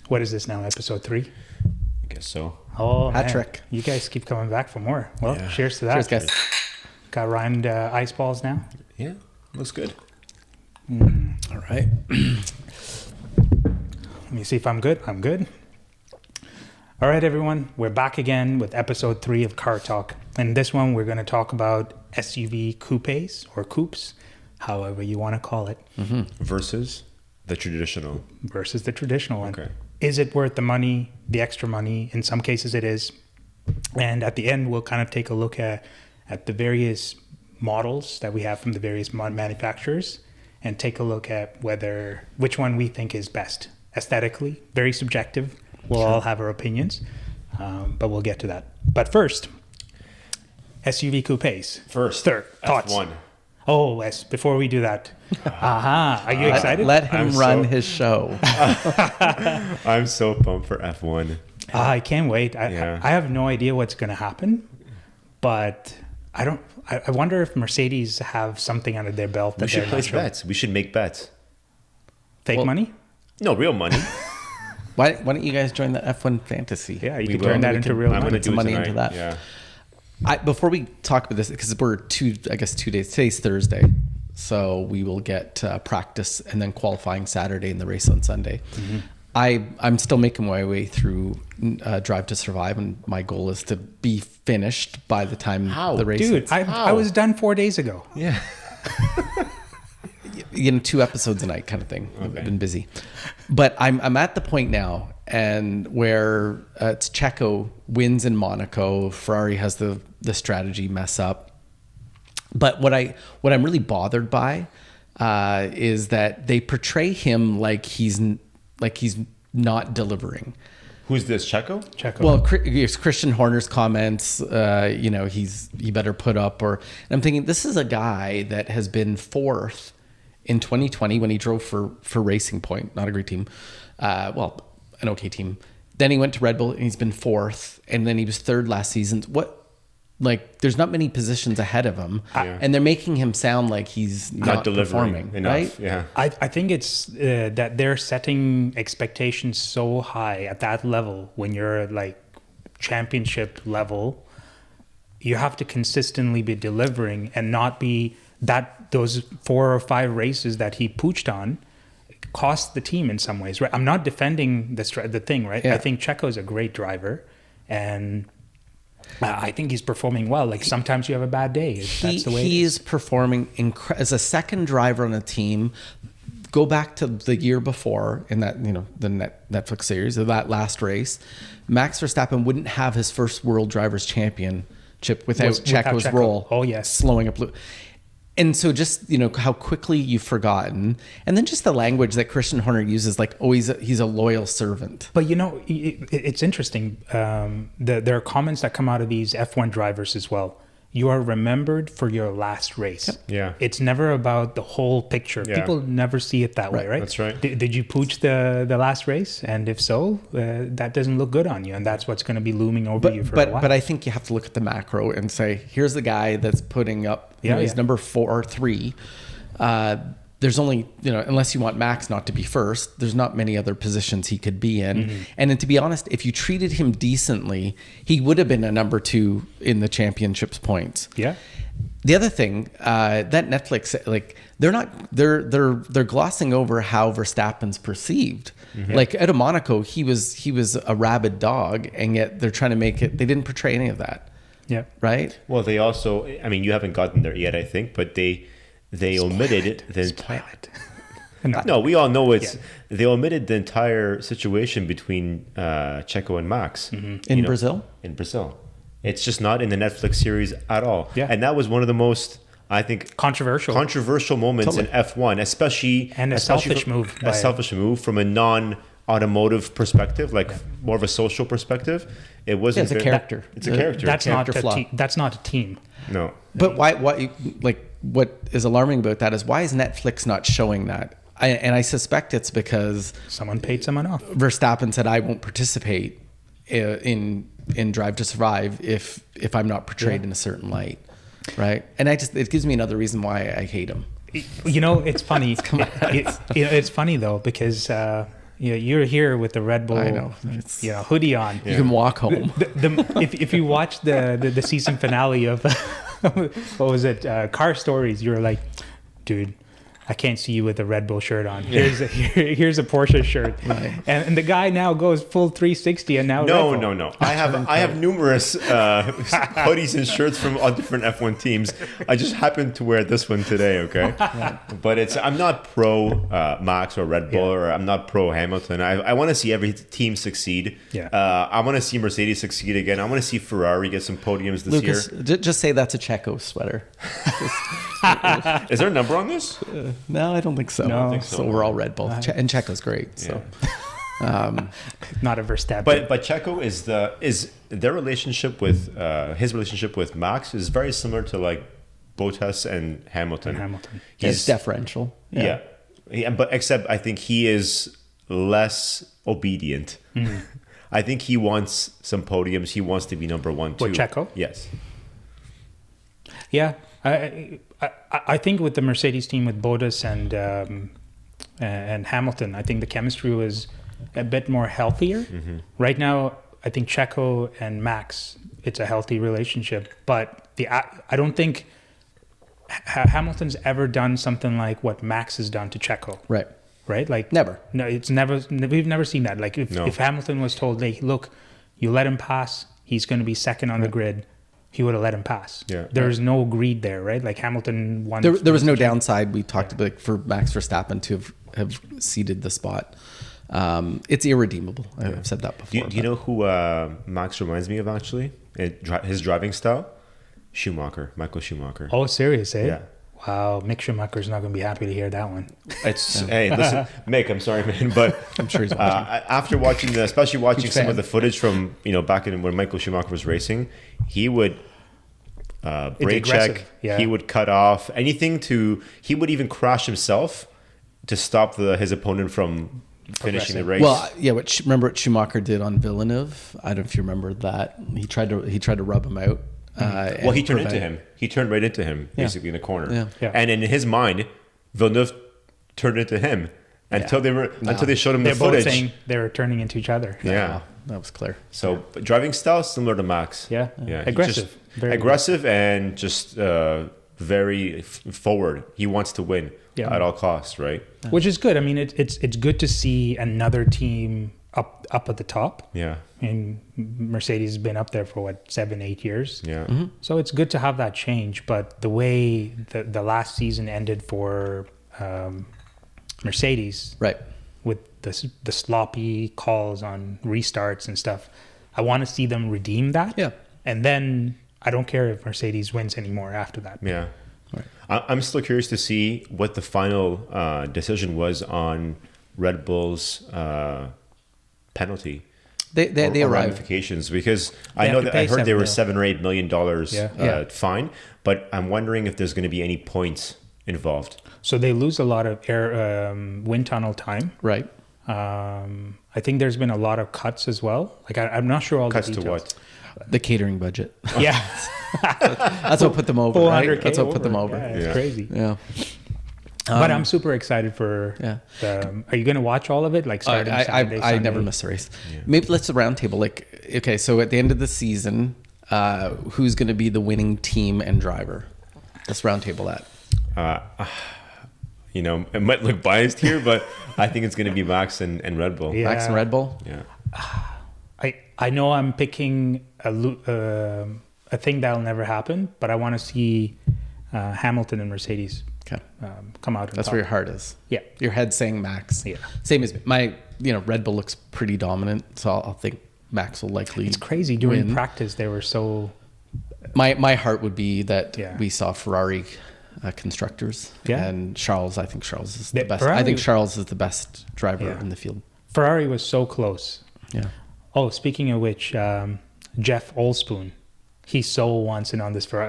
What is this now? Episode 3? I guess so. Oh, Hat man. trick. You guys keep coming back for more. Well, Yeah. cheers to that. Cheers, guys. Got rimed ice balls now. Yeah, looks good. All right. Let me see if I'm good. I'm good. All right, everyone. We're back again with episode 3 of Car Talk. And this one, we're going to talk about SUV coupes or coupes, however you want to call it, Versus the traditional. versus the traditional one. Okay. Is it worth the money, the extra money? In some cases, it is. And at the end, we'll kind of take a look at the various models that we have from the various manufacturers and take a look at which one we think is best aesthetically. Very subjective. We'll all have our opinions, but we'll get to that. But first, SUV coupes. Third, thoughts. F1. Oh, yes. Before we do that, are you excited? Let him I'm run so- his show. I'm so pumped for F1. I can't wait. Yeah. I have no idea what's going to happen, but I wonder if Mercedes have something under their belt that We should they're not place showing. bets. We should make bets. Fake Well- money? No, real money. Why don't you guys join the F1 fantasy? Yeah, you We can will. turn that We into can- real I'm money. going to do it money tonight. into that. Yeah. Before we talk about this, because we're 2 days. Today's Thursday, so we will get practice and then qualifying Saturday and the race on Sunday. I'm still making my way through Drive to Survive, and my goal is to be finished by the time the race. Dude, hits. I was done 4 days ago. Yeah. 2 episodes a night kind of thing. Okay. I've been busy, but I'm at the point now, and where it's Checo wins in Monaco, Ferrari has the strategy mess up. But what I'm really bothered by is that they portray him like he's not delivering. Who's this, Checo? Checo. Well, it's Christian Horner's comments, he better put up, and I'm thinking this is a guy that has been 4th in 2020 when he drove for Racing Point, not a great team, an okay team. Then he went to Red Bull and he's been 4th, and then he was 3rd last season. There's not many positions ahead of him, and they're making him sound like he's not delivering performing enough. right? Yeah. I think it's that they're setting expectations so high at that level. When you're like championship level, you have to consistently be delivering and not be those 4 or 5 races that he pooched on cost the team in some ways, right? I'm not defending the thing, right? Yeah. I think Checo is a great driver, and I think he's performing well. Like sometimes you have a bad day. That's the way it is. He's performing as a second driver on a team. Go back to the year before in that the Netflix series of that last race, Max Verstappen wouldn't have his first World Drivers' Championship without Checo's Checo. role. Oh, yes. slowing up. And so just, how quickly you've forgotten. And then just the language that Christian Horner uses, like, oh, he's a loyal servant. But, it's interesting. There are comments that come out of these F1 drivers as well. You are remembered for your last race. Yep. Yeah. It's never about the whole picture. Yeah. People never see it that way, right? That's right. Did you pooch the last race? And if so, that doesn't look good on you. And that's what's going to be looming over you for a while. But I think you have to look at the macro and say, here's the guy that's putting up, he's number 4 or 3. There's only, unless you want Max not to be first, there's not many other positions he could be in. Mm-hmm. And then to be honest, if you treated him decently, he would have been a number 2 in the championships points. Yeah. The other thing, that Netflix, they're glossing over how Verstappen's perceived. Mm-hmm. Like out of Monaco, he was a rabid dog, and yet they're trying to make it. They didn't portray any of that. Yeah. Right. Well, they also, you haven't gotten there yet, I think, but they omitted the Spoil it. No, we all know they omitted the entire situation between Checo and Max In Brazil. In Brazil, it's just not in the Netflix series at all. Yeah. And that was one of the most, I think, Controversial moments in Totally. F1, especially And selfish move. A selfish move from a non-automotive perspective, more of a social perspective. It wasn't. It's a character. It's a character. That's not Character a flaw. team. That's not a team. No. But why? What is alarming about that is why is Netflix not showing that? I suspect it's because Someone paid someone off. Verstappen said, "I won't participate in Drive to Survive if I'm not portrayed in a certain light." Right? And it gives me another reason why I hate him. It's funny. It's funny though, because you're here with the Red Bull, I know. hoodie on. You can walk home. If you watch the season finale of what was it, Car Stories, you're like, dude, I can't see you with a Red Bull shirt on. Here's a Porsche shirt, Right. and the guy now goes full 360, and now No. I have numerous hoodies and shirts from all different F1 teams. I just happened to wear this one today. Okay, but I'm not pro Max or Red Bull, or I'm not pro Hamilton. I want to see every team succeed. Yeah. I want to see Mercedes succeed again. I want to see Ferrari get some podiums this Lucas, year. just say that's a Checo sweater. Is there a number on this? No, I don't think so. No. I don't think so. We're all Red Bull, and Checo's great. So, not a Verstappen. But Checo is their relationship with his relationship with Max is very similar to like Bottas and Hamilton. it's deferential. Yeah. But except I think he is less obedient. I think he wants some podiums. He wants to be number one too. What, Checo? Yes. Yeah, I think with the Mercedes team with Bottas and Hamilton, I think the chemistry was a bit more healthier. Right now, I think Checo and Max, it's a healthy relationship, but I don't think Hamilton's ever done something like what Max has done to Checo. Right? Like Never. No, we've never seen that. Like if Hamilton was told, hey, look, you let him pass, he's going to be second on the grid, he would have let him pass. Yeah. There's no greed there, right? Like Hamilton won. There was no downside. We talked about for Max Verstappen to have ceded the spot. It's irredeemable. I've said that before. Do you know who Max reminds me of actually? His driving style? Michael Schumacher. Oh, serious, eh? Yeah. Wow, Mick Schumacher's not going to be happy to hear that one. Hey, listen, Mick, I'm sorry, man, but I'm sure he's watching. After watching especially watching some of the footage from back in when Michael Schumacher was racing, he would brake check, he would cut off anything he would even crash himself to stop his opponent from finishing the race. Well, yeah. Remember what Schumacher did on Villeneuve? I don't know if you remember that. He tried to rub him out. He turned into him. He turned right into him, basically in the corner. Yeah. And in his mind, Villeneuve turned into him until they showed him the footage. Both saying they were turning into each other. Yeah, that was clear. So driving style similar to Max. Yeah. Aggressive. Very aggressive and just very forward. He wants to win at all costs, right? Which is good. I mean, it's good to see another team up at the top. Yeah. I mean, Mercedes has been up there for 7-8 years. Yeah. So it's good to have that change. But the way the last season ended for Mercedes, right, with the sloppy calls on restarts and stuff, I want to see them redeem that. Yeah. And then I don't care if Mercedes wins anymore after that. Yeah. Right. I'm still curious to see what the final decision was on Red Bull's penalty. They arrived. Ramifications, because I heard they were $7 or $8 million fine, but I'm wondering if there's going to be any points involved. So they lose a lot of wind tunnel time. Right. I think there's been a lot of cuts as well. Like I'm not sure all cuts the details. To what? The catering budget. Yeah. That's what put them over, right? That's what put them over. Yeah, it's crazy. Yeah. But I'm super excited for. Yeah. Are you going to watch all of it? Like starting Saturday, I never miss a race. Yeah. Maybe let's roundtable. Like, okay, so at the end of the season, who's going to be the winning team and driver? Let's roundtable that. It might look biased here, but I think it's going to be Max and Red Bull. Yeah. Max and Red Bull. Yeah. I know I'm picking a thing that'll never happen, but I want to see Hamilton and Mercedes. Okay. Come out. That's where your heart is. Yeah. Your head's saying Max. Yeah. Same as me. Red Bull looks pretty dominant, so I'll think Max will likely. It's crazy during practice. They were so. My heart would be that we saw Ferrari constructors. Yeah. And Charles. I think Charles is the best. I think Charles is the best driver in the field. Ferrari was so close. Yeah. Oh, speaking of which, Jeff Oldspoon. He so wants in on this for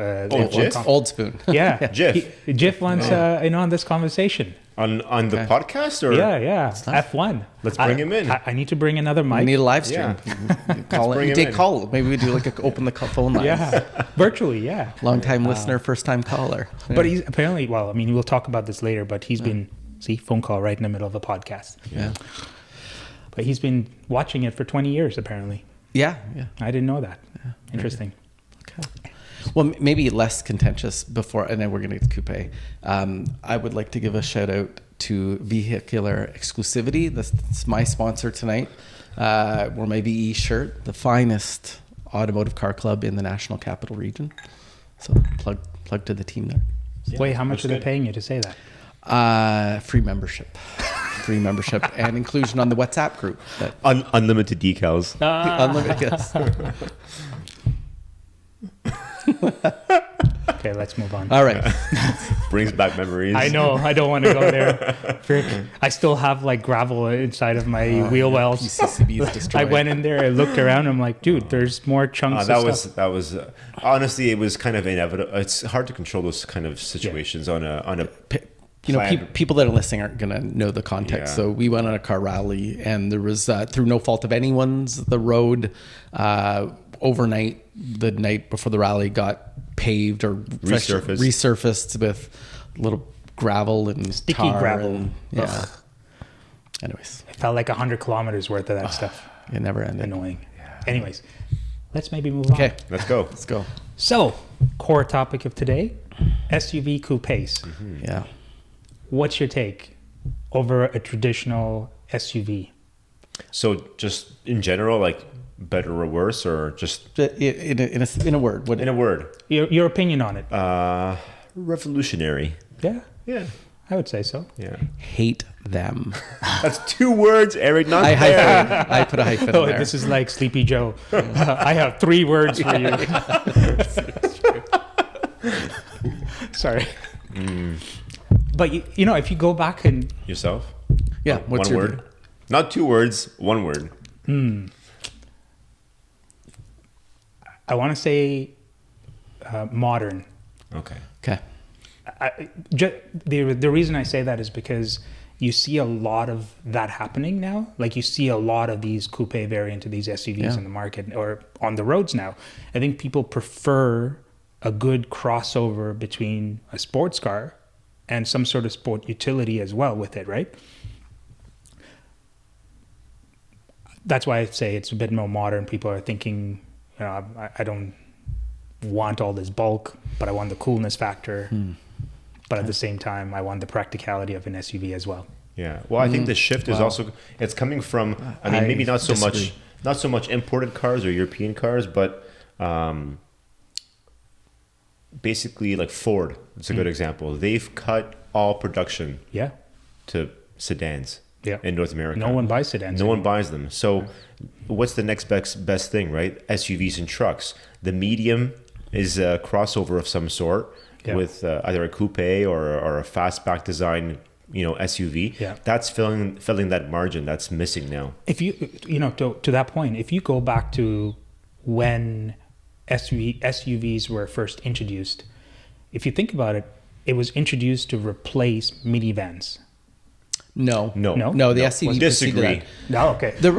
Old Spoon. Yeah, Jeff wants in on this conversation on the podcast, or F1. Let's bring him in. I need to bring another mic. We need a live stream. Call. Maybe we do open the phone lines. Yeah, virtually. Yeah, long time listener, first time caller. Yeah. But he's apparently we'll talk about this later. But he's been phone call right in the middle of a podcast. Yeah. But he's been watching it for 20 years, apparently. Yeah. I didn't know that. Yeah. Interesting. Okay. Well, maybe less contentious before, and then we're going to get to Coupe. I would like to give a shout out to Vehicular Exclusivity. That's my sponsor tonight. Wore my VE shirt, the finest automotive car club in the National Capital Region. So plug to the team there. Yeah, wait, how much are they paying you to say that? Free membership. Free membership and inclusion on the WhatsApp group. Unlimited decals. Unlimited, yes. Okay, let's move on. All right. Brings back memories. I know. I don't want to go there. Frick. I still have like gravel inside of my wheel wells. PCCB is destroyed. I went in there, I looked around, I'm like, dude, there's more chunks of stuff. That was honestly, it was kind of inevitable. It's hard to control those kind of situations on a people that are listening aren't going to know the context. So we went on a car rally, and there was, through no fault of anyone's, the road overnight, the night before the rally, got paved or resurfaced with little gravel and sticky tar gravel. And, yeah. Anyways. It felt like 100 kilometers worth of that stuff. It never ended. Annoying. Yeah. Anyways, let's maybe move on. Okay. Let's go. So, core topic of today, SUV coupes. Mm-hmm. Yeah. What's your take over a traditional SUV? So just in general, like better or worse, or just in a word? In a word. Your opinion on it? Revolutionary. Yeah. Yeah. I would say so. Yeah. Hate them. That's 2 words, Eric. Not I put a hyphen in there. This is like Sleepy Joe. I have 3 words for you. Sorry. But you know, if you go back and yourself, yeah, what's one your word? Not 2 words, 1 word. I want to say modern. Okay. The reason I say that is because you see a lot of that happening now. Like you see a lot of these coupe variant of these SUVs in the market or on the roads now. I think people prefer a good crossover between a sports car and some sort of sport utility as well with it, right? That's why I say it's a bit more modern. People are thinking, you know, I don't want all this bulk, but I want the coolness factor. But at the same time, I want the practicality of an SUV as well. Yeah. Well, I think the shift is also, it's coming from, I mean, maybe not so much imported cars or European cars, but basically like Ford, it's a good example. They've cut all production to sedans in North America. No one buys sedans. No one buys them. So what's the next best thing, right? SUVs and trucks. The medium is a crossover of some sort with either a coupe or a fastback design, you know, SUV. Yeah. That's filling that margin that's missing now. If you know, to that point, if you go back to when SUVs were first introduced, if you think about it, it was introduced to replace minivans. No. The SUV disagree. That. No, okay. The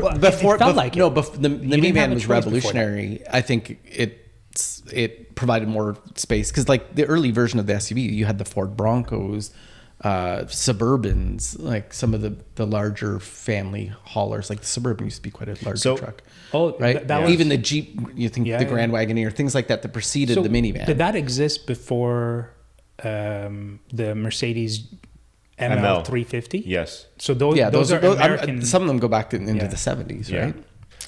minivan was revolutionary. I think it provided more space because, like, the early version of the SUV, you had the Ford Broncos, Suburbans, like some of the larger family haulers. Like the Suburban used to be quite a larger truck. Oh, right. Even the Jeep. You think the Grand Wagoneer, things like that preceded the minivan. Did that exist before the Mercedes ML 350? Yes. So those are American. Some of them go back into the 70s, right?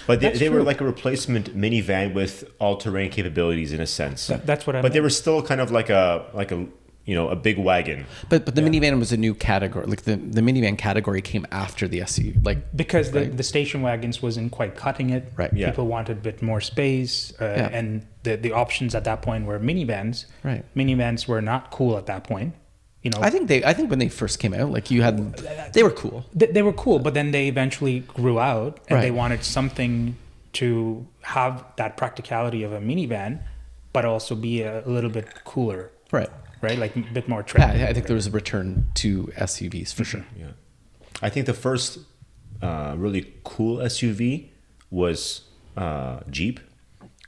But they were like a replacement minivan with all-terrain capabilities in a sense. That's what I mean. But they were still kind of like a you know, a big wagon. But the minivan was a new category. Like the minivan category came after the SUV. Like because the station wagons wasn't quite cutting it. Right. People wanted a bit more space, and the options at that point were minivans. Right. Minivans were not cool at that point. You know, I think when they first came out, like they were cool. They were cool, but then they eventually grew out, and they wanted something to have that practicality of a minivan, but also be a little bit cooler. Right, like a bit more trendy. Yeah, I think there was a return to SUVs for sure. Yeah, I think the first really cool SUV was Jeep.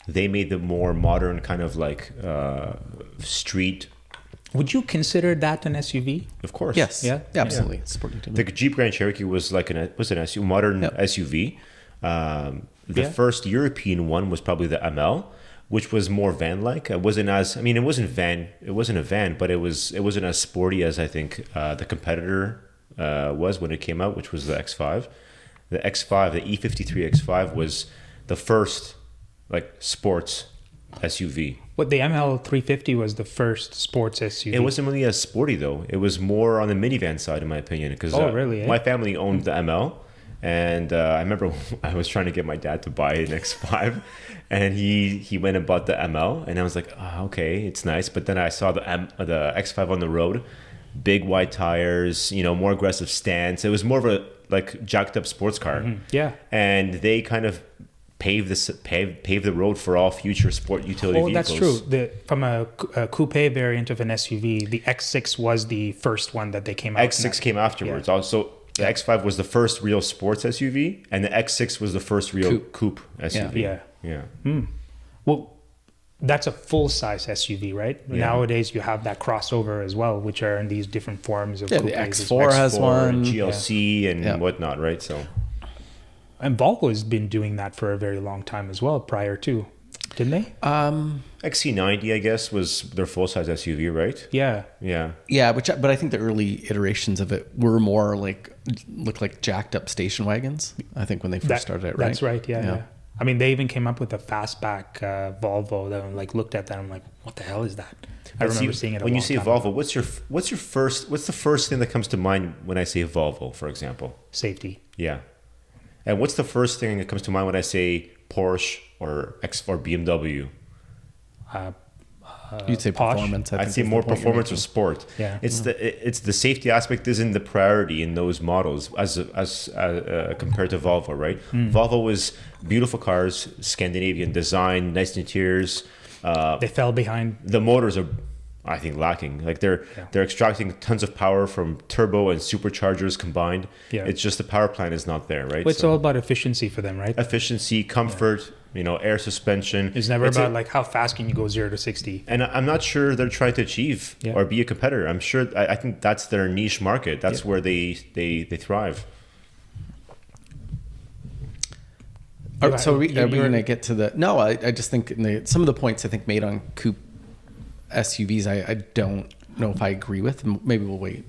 They made the more modern kind of like street Would you consider that an SUV? Of course. Yes. Yeah? Absolutely. Yeah. Sport utility. The Jeep Grand Cherokee was like an SUV, modern SUV. The first European one was probably the ML, which was more van-like. It wasn't a van, but it wasn't as sporty as I think the competitor was when it came out, which was the X5. The X5, the E53 X5 was the first like sports SUV. But the ML350 was the first sports SUV. It wasn't really as sporty though. It was more on the minivan side, in my opinion. Because really? My family owned the ML, and I remember I was trying to get my dad to buy an X5, and he went and bought the ML, and I was like, oh, okay, it's nice. But then I saw the X5 on the road, big wide tires, more aggressive stance. It was more of a like jacked up sports car. Mm-hmm. Yeah, and they kind of pave the road for all future sport utility vehicles. That's true. From a coupe variant of an SUV, the X6 was the first one that they came out. X6 came afterwards. Yeah. Also, the X5 was the first real sports SUV, and the X6 was the first real coupe SUV. Yeah. Well, that's a full-size SUV, right? Yeah. Nowadays, you have that crossover as well, which are in these different forms of coupes. The X4 has one. GLC and whatnot, right? So. And Volvo has been doing that for a very long time as well, prior to, didn't they? XC90, I guess, was their full-size SUV, right? Yeah. But I think the early iterations of it were more looked like jacked up station wagons. I think when they first started it, right? That's right. Yeah. I mean, they even came up with a fastback Volvo that I looked at that. And I'm like, what the hell is that? I remember seeing it. When you say Volvo, what's the first thing that comes to mind when I say Volvo, for example? Safety. Yeah. And what's the first thing that comes to mind when I say Porsche or BMW? You'd say performance. I'd say more performance or sport. Yeah. It's the safety aspect isn't the priority in those models as compared to Volvo, right? Volvo was beautiful cars, Scandinavian design, nice interiors. They fell behind. The motors are, I think, lacking. Like they're extracting tons of power from turbo and superchargers combined. Yeah. It's just the power plant is not there, right? Well, it's all about efficiency for them, right? Efficiency, comfort, air suspension. It's never about how fast can you go 0 to 60. And I'm not sure they're trying to achieve or be a competitor. I'm sure, I think that's their niche market. That's where they thrive. So are we going to get to the... No, I just think some of the points I think made on coupe SUVs, I don't know if I agree with. Maybe we'll wait.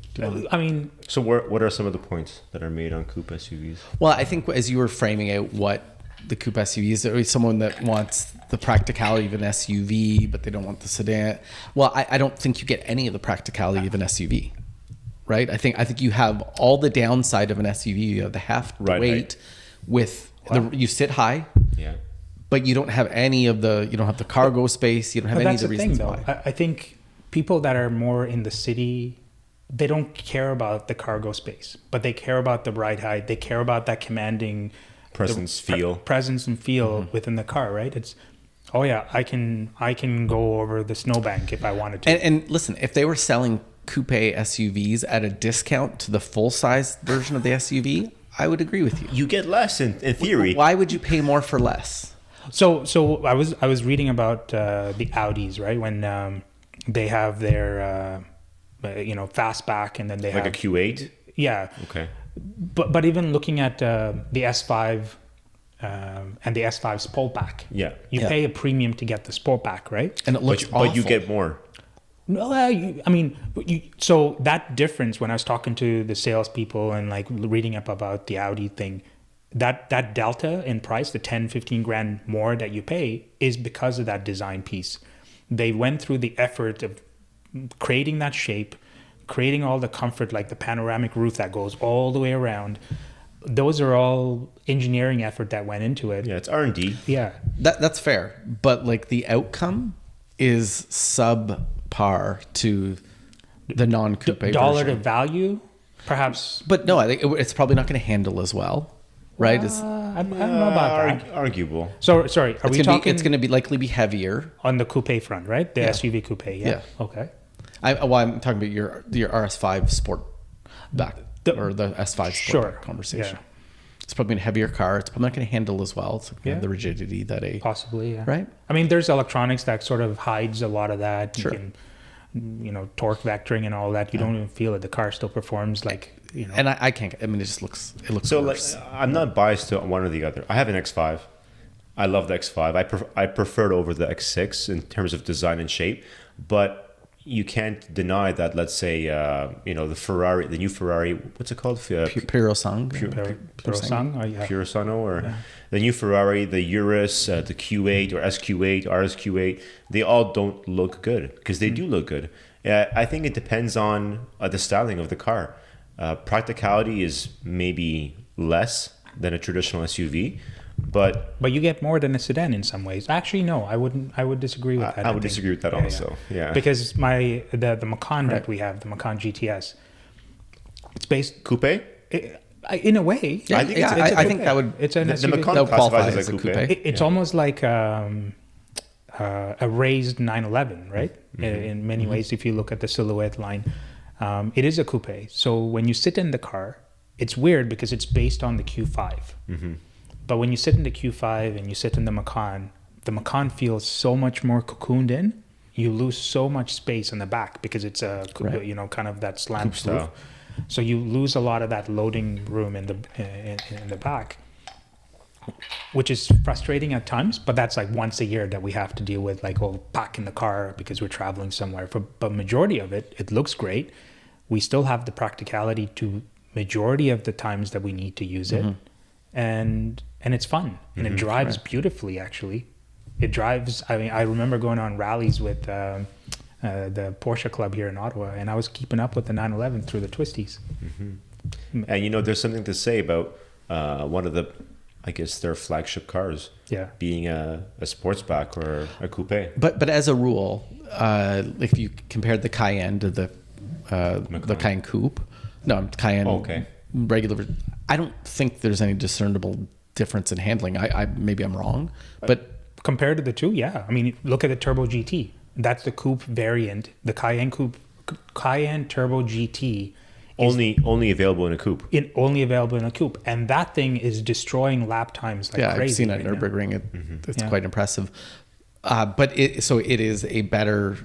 So what are some of the points that are made on coupe SUVs? Well, I think as you were framing out what the coupe SUVs, there is someone that wants the practicality of an SUV, but they don't want the sedan. Well, I don't think you get any of the practicality of an SUV, right? I think you have all the downside of an SUV. You have the heft, the weight, with you sit high. Yeah. But you don't have any of you don't have the cargo space. You don't have any of the reasons why. I think people that are more in the city, they don't care about the cargo space, but they care about the ride height. They care about that commanding presence and feel within the car, right? It's, I can go over the snowbank if I wanted to. And listen, if they were selling coupe SUVs at a discount to the full-size version of the SUV, I would agree with you. You get less in theory. Why would you pay more for less? So I was reading about the Audis, right? When they have their fastback, and then they have a Q8. Yeah. Okay. But even looking at the S5 and the S5 Sportback, you pay a premium to get the Sportback, right? And it looks awful. But you get more. No, so that difference, when I was talking to the salespeople and reading up about the Audi thing, that delta in price, the 10-15 grand more that you pay, is because of that design piece. They went through the effort of creating that shape, creating all the comfort, like the panoramic roof that goes all the way around. Those are all engineering effort that went into it. Yeah, it's R&D. Yeah. That's fair. But the outcome is subpar to the non-coupe dollar version. To value, perhaps. But no, I think it's probably not going to handle as well. Right? I don't know about that. Arguable. So sorry, are we talking? It's going to likely be heavier on the coupe front, right? The SUV coupe. Yeah. Okay. I'm talking about your RS5 Sportback or the S5 Sportback conversation. Yeah. It's probably a heavier car. It's probably not going to handle as well. It's going to have the rigidity that possibly. Yeah. Right. I mean, there's electronics that sort of hides a lot of that. Sure. torque vectoring and all that. You don't even feel it. The car still performs like, And I can't. I mean, it looks so worse. like, I'm not biased to one or the other. I have an X5. I love the X5. I prefer it over the X6 in terms of design and shape, but you can't deny that. Let's say the new Ferrari. What's it called? Purosangue. Purosangue, or the new Ferrari, the Urus, the Q8 or SQ8, RSQ8. They all don't look good because they do look good. I think it depends on the styling of the car. Practicality is maybe less than a traditional SUV. But you get more than a sedan in some ways. Actually, no, I would disagree with that. I would disagree with that also. Yeah. Because the Macan that we have, the Macan GTS, it's based coupe. In a way, yeah. I think that would. It's an the SUV. Macan classifies as a coupe. It's almost like a raised 911, right? In many ways, if you look at the silhouette line, it is a coupe. So when you sit in the car, it's weird because it's based on the Q5. But when you sit in the Q5 and you sit in the Macan feels so much more cocooned in. You lose so much space in the back because it's a kind of that slant roof. So you lose a lot of that loading room in the back, which is frustrating at times. But that's like once a year that we have to deal with, like, pack in the car because we're traveling somewhere. But majority of it looks great. We still have the practicality to majority of the times that we need to use it. And it's fun, and it drives beautifully. Actually, it drives. I mean, I remember going on rallies with the Porsche Club here in Ottawa, and I was keeping up with the 911 through the twisties. And there's something to say about one of their flagship cars, being a sportsback or a coupe. But as a rule, if you compared the Cayenne to the Cayenne Coupe, Cayenne regular, I don't think there's any discernible difference in handling. I maybe I'm wrong, but compared to the two, I mean, look at the Turbo GT. That's the coupe variant. The Cayenne Turbo GT only available in a coupe. Only available in a coupe, and that thing is destroying lap times like crazy. I've seen it at Nürburgring. It's quite impressive. But it is a better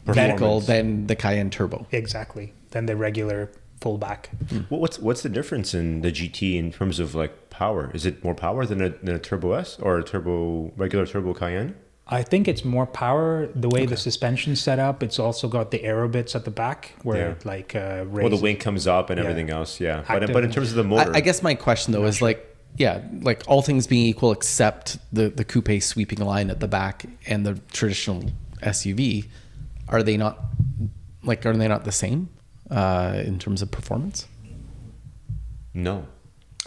vehicle than the Cayenne Turbo. Exactly, than the regular fullback. What's the difference in the GT in terms of like power? Is it more power than a Turbo S or a regular Turbo Cayenne? I think it's more power. The way the suspension's set up, it's also got the aero bits at the back where it like the wing comes up and everything else. Yeah, but in terms of the motor, I guess my question though is like all things being equal, except the coupe sweeping line at the back and the traditional SUV, are they not the same? In terms of performance? No.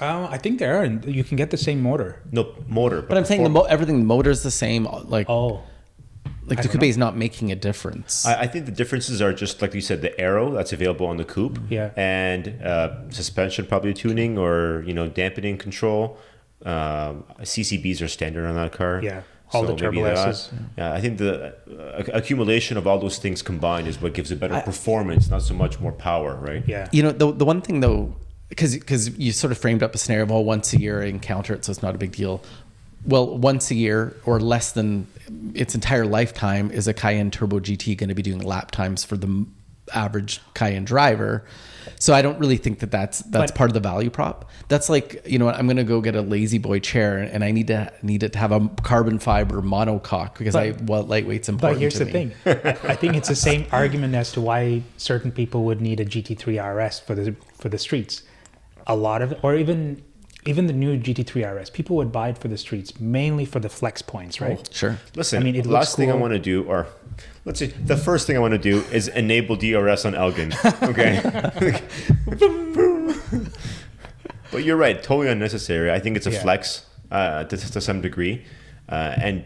I think they are. You can get the same motor. No motor. But I'm saying everything, the motor is the same. Like the coupe is not making a difference. I think the differences are just, like you said, the aero that's available on the coupe. Yeah. And suspension probably tuning or, dampening control. CCBs are standard on that car. Yeah. All the Turbo S's. Yeah, I think the accumulation of all those things combined is what gives it better performance, not so much more power, right? Yeah. The one thing though, because you sort of framed up a scenario of once a year I encounter it, so it's not a big deal. Well, once a year or less than its entire lifetime is a Cayenne Turbo GT going to be doing lap times for the average Cayenne driver. So I don't really think that's part of the value prop. That's like, I'm going to go get a Lazy Boy chair and I need it to have a carbon fiber monocoque because lightweight's important. But here's the thing. I think it's the same argument as to why certain people would need a GT3 RS for the streets. A lot of, or even the new GT3 RS, people would buy it for the streets, mainly for the flex points, right? Oh, sure. Listen, the last thing I want to do, or let's see, the first thing I want to do is enable DRS on Elgin. Okay. But you're right, totally unnecessary. I think it's a flex to some degree, and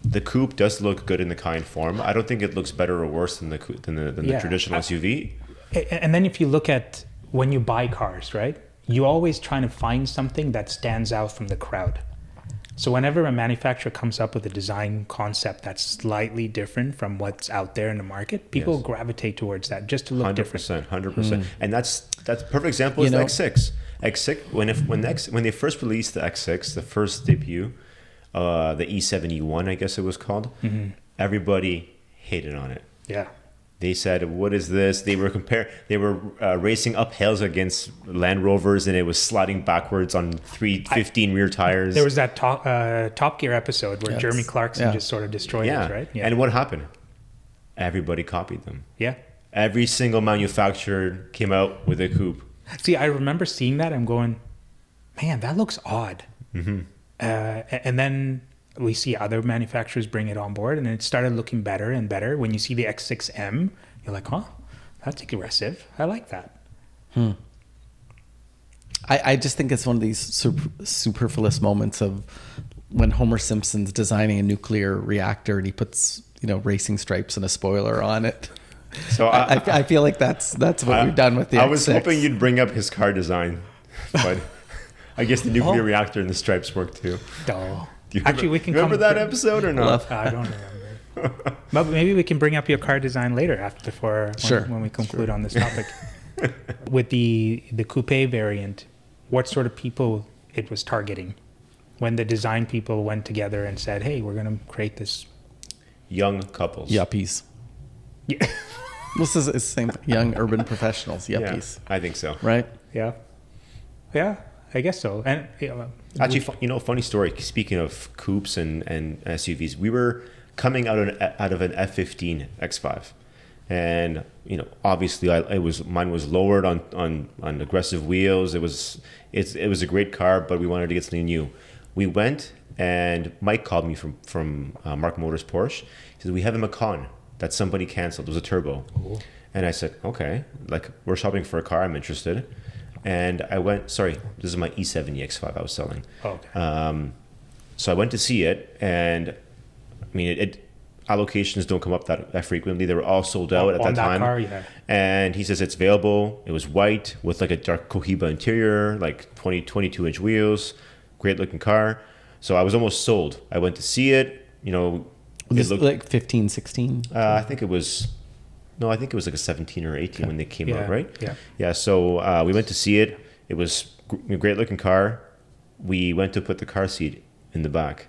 the coupe does look good in the Cayenne form. I don't think it looks better or worse than the traditional SUV. And then if you look at when you buy cars, right? You always trying to find something that stands out from the crowd. So whenever a manufacturer comes up with a design concept that's slightly different from what's out there in the market, people gravitate towards that just to look 100%, different. 100%. And that's perfect example is the X6. X6 when they first released the X6, the first debut, the E7E1, I guess it was called, everybody hated on it. Yeah. They said, "What is this?" They were racing up hills against Land Rovers, and it was sliding backwards on 315 rear tires. There was that Top Gear episode where Jeremy Clarkson just sort of destroyed it, right? Yeah. And what happened? Everybody copied them. Yeah. Every single manufacturer came out with a coupe. See, I remember seeing that. I'm going, man, that looks odd. Mm-hmm. And then we see other manufacturers bring it on board, and it started looking better and better. When you see the X6M, you're like, oh, that's aggressive. I like that. I just think it's one of these superfluous moments of when Homer Simpson's designing a nuclear reactor and he puts, racing stripes and a spoiler on it. So I feel like that's what we've done with the X6. I was hoping you'd bring up his car design, but I guess the nuclear reactor and the stripes work too. Oh. Actually, we can remember that episode or not? I don't remember. But maybe we can bring up your car design later when we conclude on this topic. With the coupe variant, what sort of people it was targeting when the design people went together and said, "Hey, we're going to create this." Young couples. Yuppies. Yeah. This is the same young urban professionals. Yuppies. Yeah, I think so. Right? Yeah. Yeah. I guess so. And actually, funny story. Speaking of coupes and SUVs, we were coming out of an F15 X5, and obviously, mine was lowered on aggressive wheels. It was a great car, but we wanted to get something new. We went, and Mike called me from Mark Motors Porsche. He said, "We have a Macan that somebody canceled. It was a turbo." Ooh. And I said, "Okay, we're shopping for a car. I'm interested." And I went, this is my E70 X5 I was selling. Oh, okay. So I went to see it, and allocations don't come up that frequently. They were all sold out at that time. Car, yeah. And he says it's available. It was white with a dark Cohiba interior, 22-inch wheels, great looking car. So I was almost sold. I went to see it. Was it 15, 16? I think it was a 17 or 18 when they came out, right? Yeah. Yeah. So we went to see it. It was a great looking car. We went to put the car seat in the back,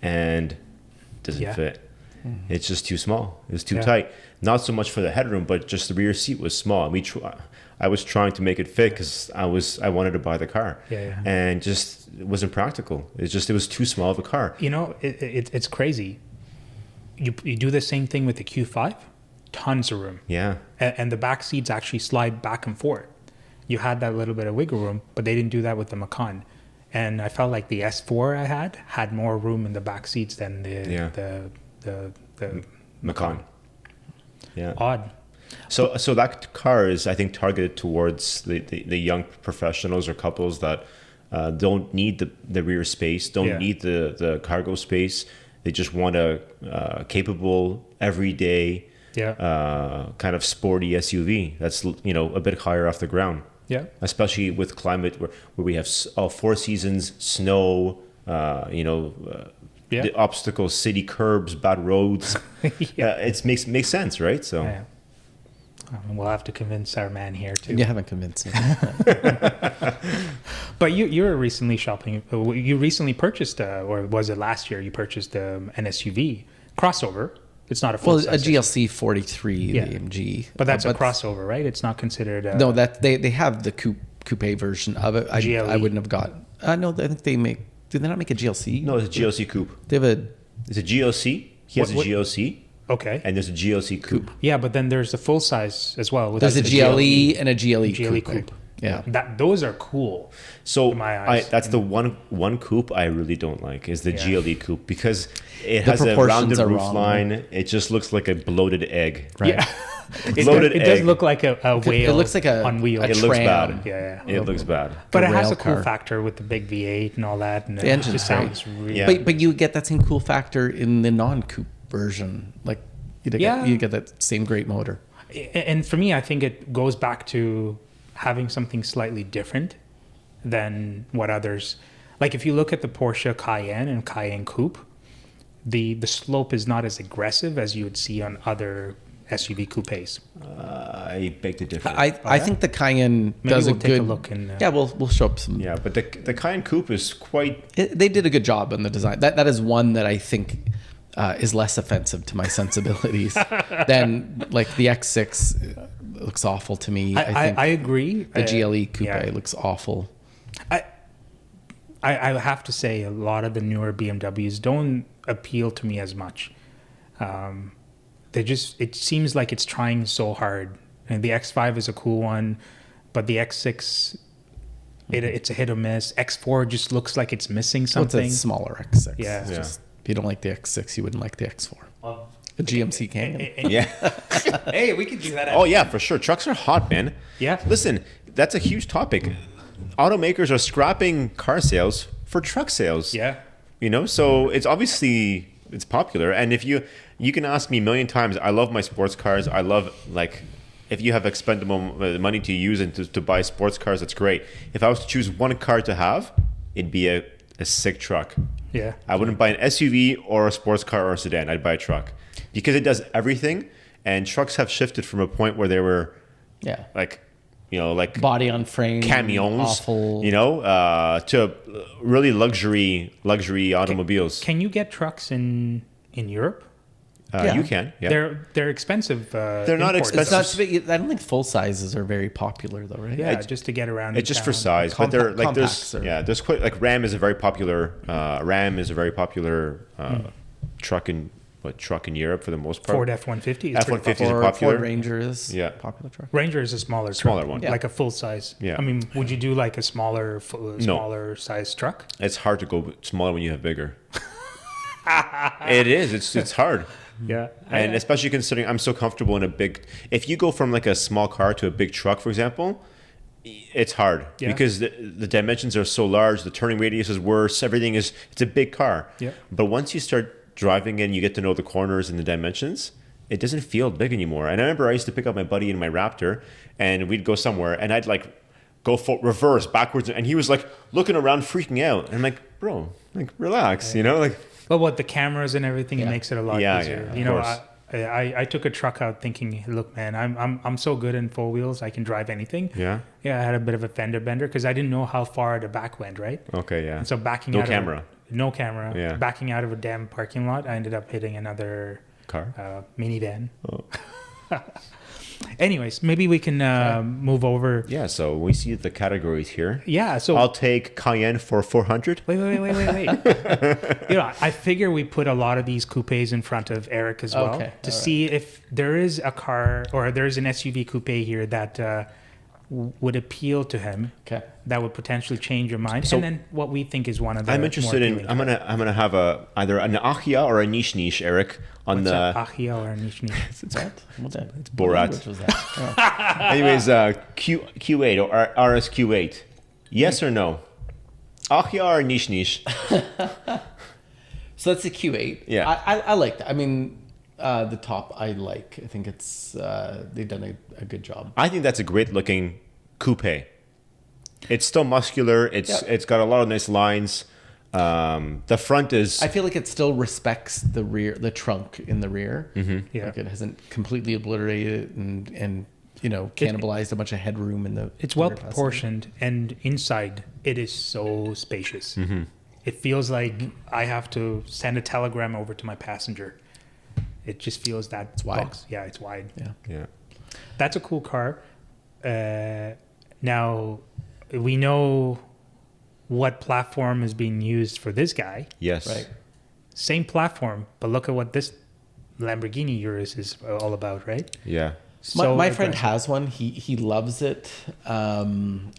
and it doesn't fit. Mm-hmm. It's just too small. It's too tight. Not so much for the headroom, but just the rear seat was small. I was trying to make it fit because I wanted to buy the car. Yeah. And it wasn't practical. It was too small of a car. It's crazy. You do the same thing with the Q5. Tons of room. Yeah. And the back seats actually slide back and forth. You had that little bit of wiggle room, but they didn't do that with the Macan. And I felt like the S4 I had more room in the back seats than the Macan. Yeah. Odd. So that car is, I think, targeted towards the young professionals or couples that don't need the rear space, don't need the cargo space. They just want a capable, everyday, kind of sporty SUV that's a bit higher off the ground. Yeah. Especially with climate where we have all 4 seasons, snow, the obstacles, city curbs, bad roads. It makes sense, right? So. Yeah. We'll have to convince our man here too. You haven't convinced me. But you were recently shopping. You recently purchased, or was it last year? You purchased an SUV crossover. It's not a full a GLC 43 AMG. But that's a crossover, right? It's not considered. No, that they have the coupe version of it. I wouldn't have got. No, I think they make. Did they not make a GLC? No, it's a GLC coupe. They have a. It's a GLC. He has a GLC. Okay. And there's a GLC coupe. Yeah, but then there's the full size as well. There's a GLE and a GLE coupe. Yeah, those are cool. So in my eyes. That's the one coupe I really don't like is the GLE coupe because it has a rounded roof line. It just looks like a bloated egg. Right. Yeah. It does look like a whale. It looks like on wheels. It looks bad. Yeah. It looks bad. But it has a cool factor with the big V8 and all that. And the engine just sounds really. But you get that same cool factor in the non-coupe version. You get that same great motor. And for me, I think it goes back to having something slightly different than what others. Like if you look at the Porsche Cayenne and Cayenne Coupe, the slope is not as aggressive as you would see on other SUV coupes. I beg to differ. I think the Cayenne does we'll a take good a look. We'll show up some. Yeah, but the Cayenne Coupe is quite. They did a good job in the design. That is one that I think. is less offensive to my sensibilities than like the X6 looks awful to me. I agree. The GLE Coupe looks awful. I have to say a lot of the newer BMWs don't appeal to me as much. It seems like it's trying so hard. And the X5 is a cool one, but the X6, it's a hit or miss. X4 just looks like it's missing something. Well, it's a smaller X6. Yeah. Just, if you don't like the X6, you wouldn't like the X4. The GMC Canyon. Yeah. Hey, we could do that. Oh yeah, for sure. Trucks are hot, man. Yeah. Listen, that's a huge topic. Automakers are scrapping car sales for truck sales. Yeah. You know, so it's obviously it's popular. And if you can ask me a million times, I love my sports cars. I love, like, if you have expendable money to use and to buy sports cars, that's great. If I was to choose one car to have, it'd be a sick truck. Yeah. I wouldn't buy an SUV or a sports car or a sedan. I'd buy a truck because it does everything. And trucks have shifted from a point where they were, like, you know, like body on frame, camions, awful, you know, to really luxury automobiles. Can you get trucks in Europe? You can. Yeah. They're expensive. They're not imports. expensive. I don't think full sizes are very popular though, right? Yeah, just to get around. It's just for size, but they're like there's quite like Ram is a very popular truck in Europe for the most part. Ford F-150. F-150 is popular. Ford Ranger is popular truck. Ranger is a smaller truck, one, like a full size. Yeah. I mean, would you do like a smaller size truck? It's hard to go smaller when you have bigger. It is. It's hard. Yeah. And especially considering I'm so comfortable in a big. If you go from like a small car to a big truck, for example, it's hard because the dimensions are so large. The turning radius is worse. It's a big car. Yeah. But once you start driving in, you get to know the corners and the dimensions. It doesn't feel big anymore. And I remember I used to pick up my buddy in my Raptor, and we'd go somewhere, and I'd like go reverse, backwards, and he was like looking around, freaking out. And I'm like, bro, like relax, you know, like. But what the cameras and everything, it makes it a lot easier. Yeah, you know, I took a truck out thinking, look, man, I'm so good in four wheels, I can drive anything. Yeah. Yeah, I had a bit of a fender bender because I didn't know how far the back went, right? Okay, yeah. And so backing no out camera. No camera. Yeah. Backing out of a damn parking lot, I ended up hitting another car, minivan. Oh. Anyways, maybe we can move over. Yeah, so we see the categories here. Yeah, so I'll take Cayenne for 400. Wait. You know, I figure we put a lot of these coupes in front of Eric as well to see if there is a car or there's an SUV coupe here that would appeal to him. Okay. That would potentially change your mind, and then what we think is one of the. I'm interested in. I'm gonna have either an Achia or a niche, Eric. On What's the Achia or a niche? It's Borat. Which was that? Anyways, Q8 or RSQ8. Yes or no? Achia or niche? So that's a Q8. Yeah. I like that. I mean, the top I like. I think it's they've done a good job. I think that's a great looking coupe. It's still muscular. It's got a lot of nice lines. The front is. I feel like it still respects the rear, the trunk in the rear. Mm-hmm. Yeah, like it hasn't completely obliterated it and you know cannibalized a bunch of headroom in the. It's well proportioned, and inside it is so spacious. Mm-hmm. It feels like I have to send a telegram over to my passenger. It just feels that it's wide. Yeah, it's wide. Yeah. That's a cool car. Now we know what platform is being used for this guy. Yes. Right. Same platform, but look at what this Lamborghini Urus is all about, right? Yeah. So my friend has one. He loves it. And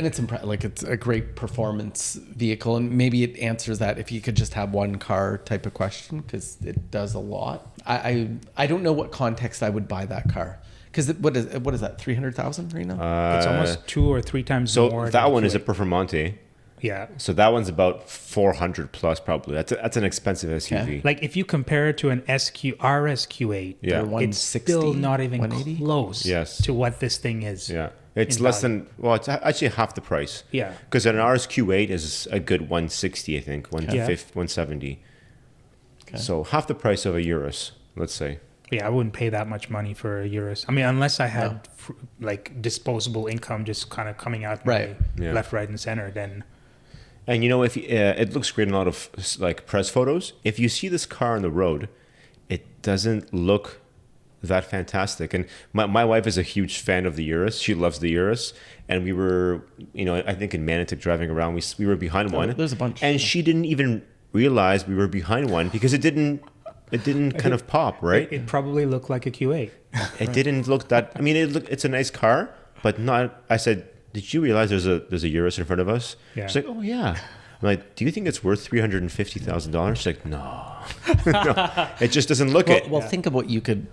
it's like it's a great performance vehicle, and maybe it answers that if you could just have one car type of question because it does a lot. I don't know what context I would buy that car. Because what is that, 300,000 right now? It's almost 2 or 3 times more. So that one is a Performante. Yeah. So that one's about 400 plus probably. That's an expensive SUV. Yeah. Like if you compare it to an RSQ8, it's still not even close to what this thing is. Yeah. It's less than, it's actually half the price. Yeah. Because an RSQ8 is a good 160, I think, 170. Okay. So half the price of a Urus, let's say. Yeah, I wouldn't pay that much money for a Urus. I mean, unless I had like disposable income just kind of coming out left, right, and center, then. And if it looks great in a lot of like press photos, if you see this car on the road, it doesn't look that fantastic. And my wife is a huge fan of the Urus. She loves the Urus. And we were, I think in Manitic driving around, we were behind one. There's a bunch. And she didn't even realize we were behind one because it didn't kind of pop, right? It probably looked like a Q8. It didn't look that. I mean, it's a nice car, but not. I said, did you realize there's a Urus in front of us? Yeah. She's like, oh yeah. I'm like, do you think it's worth $350,000? She's like, no. No, it just doesn't look it. Well, think of what you could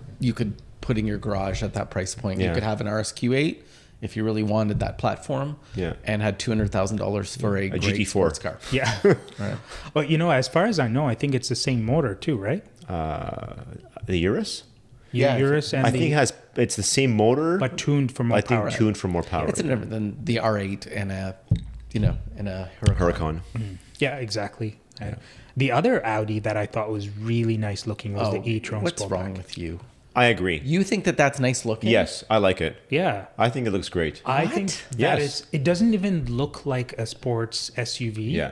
put in your garage at that price point. Yeah. You could have an RSQ8 if you really wanted that platform. Yeah. And had $200,000 for a great GT4 sports car. Yeah. Right. Well, as far as I know, I think it's the same motor too, right? The Urus? Yeah, Urus and I think it's the same motor, but tuned for more power. tuned for more power. It's different than the R8 and a Huracan. Yeah, exactly. Yeah. The other Audi that I thought was really nice looking was the e-tron. What's wrong with you? I agree. You think that's nice looking? Yes, I like it. Yeah. I think it looks great. I think that is. It doesn't even look like a sports SUV. Yeah.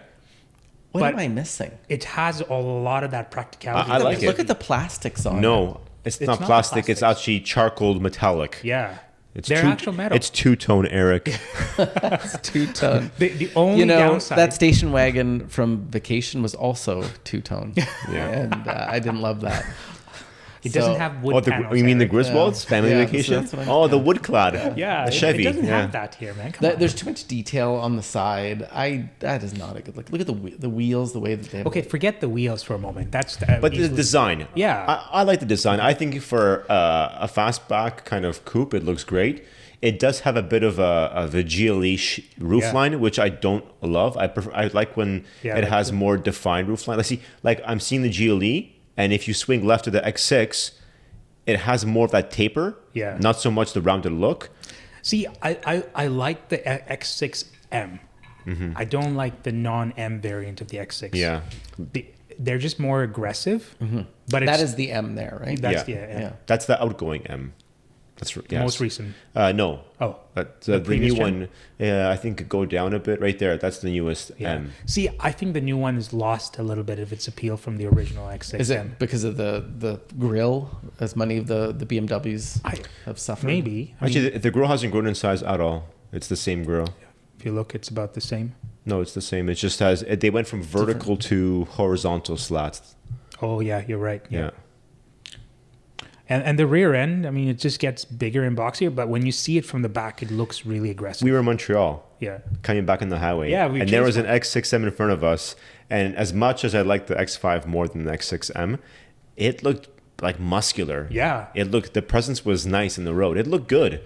What But am I missing? It has a lot of that practicality. I like it. Look at the plastics on it. No, it's not plastic. It's actually charcoal metallic. Yeah. It's They're actual metal. It's two-tone, Eric. It's 2-ton. The only downside. That station wagon from Vacation was also 2-tone. Yeah. And I didn't love that. It doesn't have wood panels. You mean the Eric. Griswolds family vacation? The wood clad. Yeah, the Chevy. It doesn't have that here, man. Come on. There's too much detail on the side. That is not a good look. Look at the wheels, the way that they have. Okay, forget the wheels for a moment. But the design. Yeah. I like the design. I think for a fastback kind of coupe, it looks great. It does have a bit of a GLE roofline, which I don't love. I like when it has more defined roofline. I'm seeing the GLE, and if you swing left to the X6, it has more of that taper. Yeah. Not so much the rounded look. See, I like the X6M. Mm-hmm. I don't like the non-M variant of the X6. Yeah. They're just more aggressive. Mm-hmm. But that is the M there, right? That's the M. Yeah. That's the outgoing M. That's yes. Most recent. No. Oh. The new one, I think could go down a bit right there. That's the newest M. See, I think the new one has lost a little bit of its appeal from the original X6M. Is it because of the grille, as many of the BMWs have suffered? Maybe. Actually, the grille hasn't grown in size at all. It's the same grille. If you look, it's about the same. No, it's the same. It just has. They went from vertical to horizontal slats. Oh yeah, you're right. Yeah. And the rear end, I mean, it just gets bigger and boxier, but when you see it from the back, it looks really aggressive. We were in Montreal. Yeah. Coming back on the highway. Yeah. And there was an X6M in front of us. And as much as I liked the X5 more than the X6M, it looked like muscular. Yeah. The presence was nice in the road. It looked good.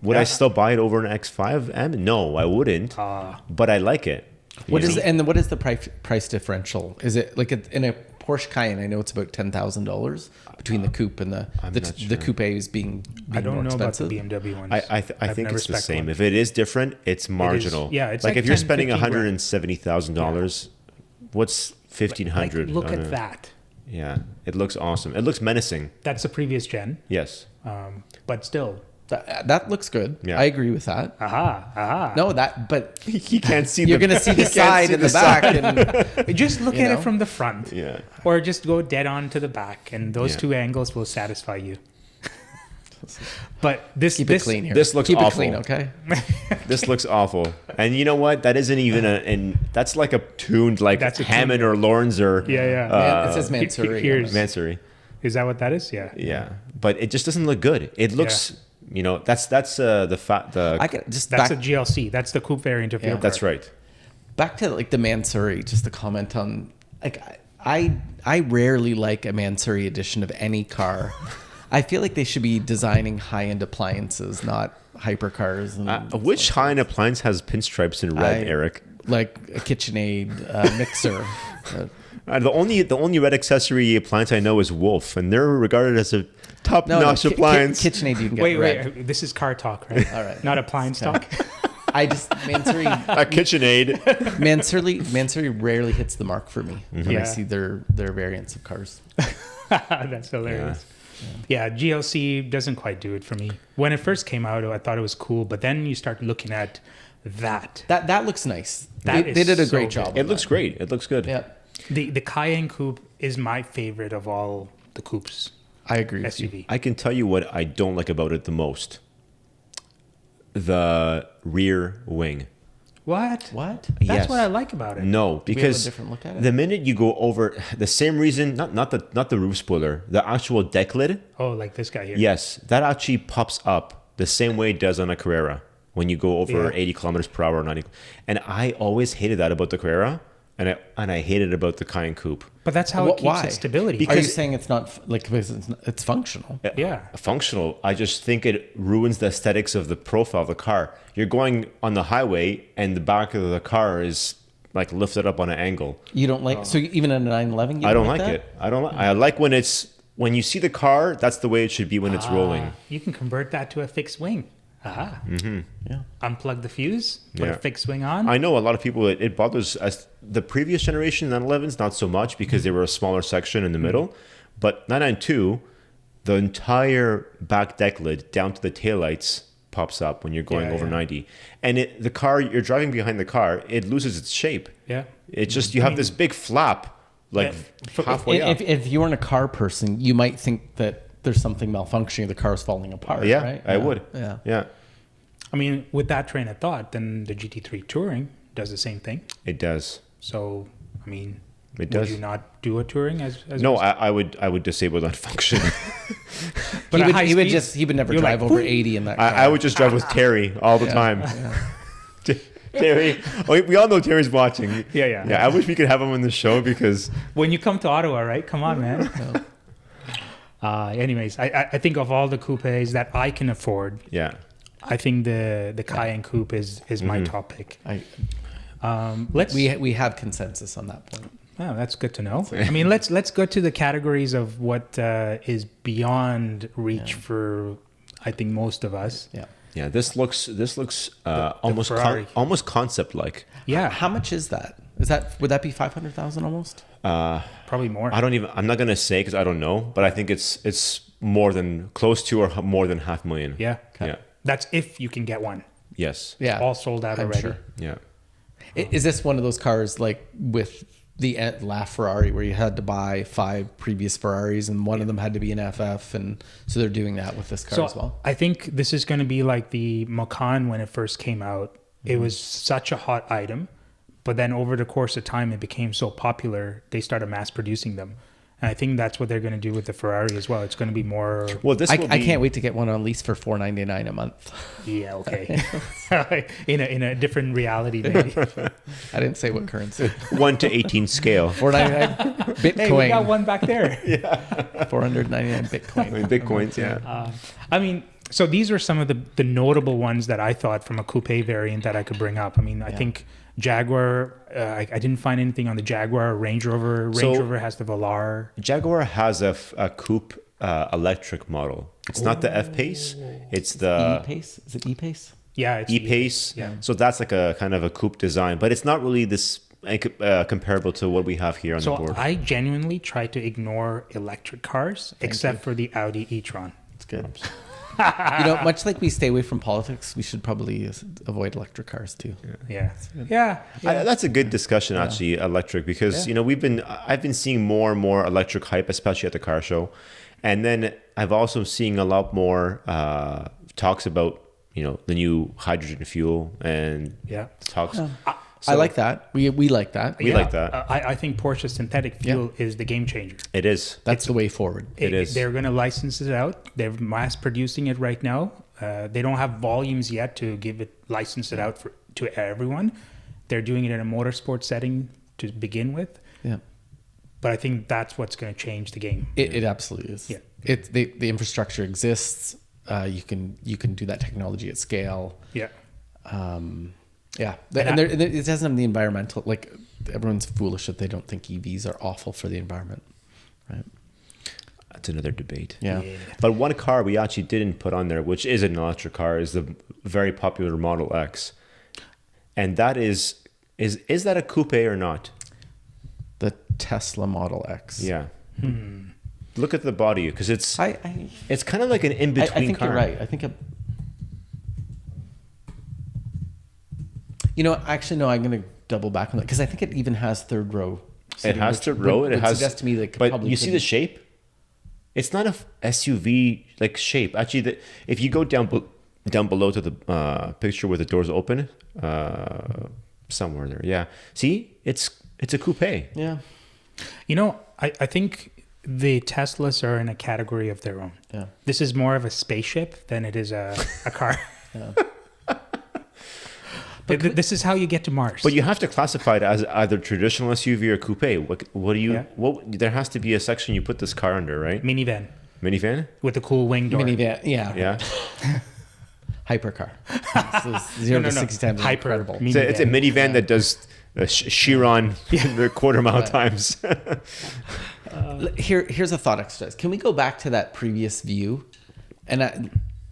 Would I still buy it over an X5M? No, I wouldn't. But I like it. What is the price differential? Is it like in a Porsche Cayenne? I know it's about $10,000 between the coupe and the coupe is being I don't more know expensive. about the BMW ones. I think it's the same. If it is different, it's marginal. It's like if you're spending $170,000, what's $1,500? Look at that. Yeah, it looks awesome. It looks menacing. That's the previous gen. Yes. But still. That looks good. Yeah. I agree with that. Aha. No, but you can't see. You're going to see the side and the back, and just look at it from the front. Yeah. Or just go dead on to the back, and those two angles will satisfy you. But keep it clean here. This looks keep awful. It clean, okay? This looks awful. And you know what? That isn't even that's like a tuned Hammond or Lawrence or yeah. It says Mansouri. Mansouri. Is that what that is? Yeah. Yeah. But it just doesn't look good. It looks. Yeah. That's that's a GLC. That's the coupe variant of your car. That's right. Back to the Mansouri, just to comment on I rarely like a Mansouri edition of any car. I feel like they should be designing high-end appliances, not hypercars. Which high-end appliance has pinstripes in red, Eric? Like a KitchenAid mixer. The only red accessory appliance I know is Wolf, and they're regarded as a top-notch appliance. KitchenAid you can get Wait. This is car talk, right? All right. Not appliance talk. Mansouri. A KitchenAid. Mansouri rarely hits the mark for me when I see their variants of cars. That's hilarious. Yeah, GLC doesn't quite do it for me. When it first came out, I thought it was cool, but then you start looking at That looks nice. They did a great job. It looks great. It looks good. Yeah. The Cayenne Coupe is my favorite of all the coupes. I agree with SUV. you. I can tell you what I don't like about it the most. The rear wing. What? What? That's what I like about it. No, because different look at it? the minute you go over the same reason, not the roof spoiler, the actual deck lid. Oh, like this guy here. Yes, that actually pops up the same way it does on a Carrera when you go over 80 kilometers per hour or 90. And I always hated that about the Carrera, and I hated it about the Cayenne Coupe. But that's how it keeps its stability. Are you saying it's not because it's functional? Yeah. Functional. I just think it ruins the aesthetics of the profile of the car. You're going on the highway and the back of the car is like lifted up on an angle. You don't like so even in a 911 you I don't like that? it. I like when you see the car, that's the way it should be when it's rolling. You can convert that to a fixed wing. Aha. Mm-hmm. Yeah. Unplug the fuse, put a fixed wing on. I know a lot of people, it bothers us. The previous generation 911s, not so much because they were a smaller section in the middle. But 992, the entire back deck lid down to the taillights pops up when you're going over 90. And the car, you're driving behind the car, it loses its shape. Yeah. It's just, you have this big flap, like halfway up. If you weren't a car person, you might think that there's something malfunctioning, the car's falling apart. Yeah, right? I would. Yeah. I mean, with that train of thought, then the GT3 Touring does the same thing. It does. So, I mean, It does. would you not do a Touring as No, I would disable that function. But he would never drive over 80 in that car. I would just drive with Terry all the time. Terry, we all know Terry's watching. Yeah. I wish we could have him on the show because when you come to Ottawa, right? Come on, man. Anyways, I think of all the coupes that I can afford, I think the Cayenne Coupe is my top pick. We have consensus on that point. Oh, that's good to know. I mean, let's go to the categories of what is beyond reach for, I think, most of us. Yeah. This looks almost Ferrari. almost concept like. Yeah. How much is that? Would that be 500,000 almost? Probably more. I'm not gonna say because I don't know, but I think it's more than close to or more than $500,000. Yeah. Okay. Yeah. That's if you can get one. Yes. Yeah. All sold out I'm already. sure. Yeah. Is this one of those cars like with the LaFerrari where you had to buy 5 previous Ferraris and one of them had to be an FF, and so they're doing that with this car as well? I think this is going to be like the Macan when it first came out. It was such a hot item, but then over the course of time, it became so popular, they started mass producing them. And I think that's what they're going to do with the Ferrari as well. It's going to be more. Well, I can't wait to get one on lease for $499 a month. Yeah, okay. in a different reality, maybe. I didn't say what currency. 1 to 18 scale. $499 Bitcoin. Hey, we got one back there. $499 Bitcoin. Bitcoins, yeah. I mean, so these are some of the notable ones that I thought from a coupe variant that I could bring up. I mean, I think Jaguar, I didn't find anything on the Jaguar. Range Rover has the Velar. Jaguar has a coupe electric model. It's not the F-Pace. It's the E-Pace? Is it E-Pace? Yeah, it's E-Pace. Yeah. So that's like a kind of a coupe design, but it's not really this comparable to what we have here on the board. So I genuinely try to ignore electric cars except for the Audi e-tron. It's good. Much like we stay away from politics, we should probably avoid electric cars too. Yeah. That's a good discussion, actually, electric, because I've been seeing more and more electric hype, especially at the car show, and then I've also seen a lot more talks about the new hydrogen fuel and talks. I like that. We like that. We like that. I think Porsche's synthetic fuel is the game changer. It is. That's the way forward. It is. They're going to license it out. They're mass producing it right now. They don't have volumes yet to license it out to everyone. They're doing it in a motorsport setting to begin with. Yeah. But I think that's what's going to change the game. It absolutely is. Yeah. The infrastructure exists. You can do that technology at scale. Yeah. It doesn't have the environmental, like everyone's foolish if they don't think EVs are awful for the environment, right? That's another debate. Yeah. But one car we actually didn't put on there, which is an electric car, is the very popular Model X. And that is that a coupe or not? The Tesla Model X. Yeah. Look at the body, because it's kind of like an in-between car. I think you're right. I think You know, actually, no, I'm going to double back on that because I think it even has third row. It has third row. It has. Suggest to me that but you see the shape. It's not a SUV like shape. Actually, if you go down below to the picture where the doors open, somewhere there, yeah. See, it's a coupe. Yeah. You know, I think the Teslas are in a category of their own. Yeah. This is more of a spaceship than it is a car. Yeah. This is how you get to Mars. But you have to classify it as either traditional SUV or coupe. What do you? Yeah. There has to be a section you put this car under, right? Minivan Minivan. with a cool wing door. Minivan. Yeah. Yeah. Hypercar. So 0 to 60 times. Hyper. Incredible. It's a minivan that does Chiron the quarter mile times. Here's a thought exercise. Can we go back to that previous view? And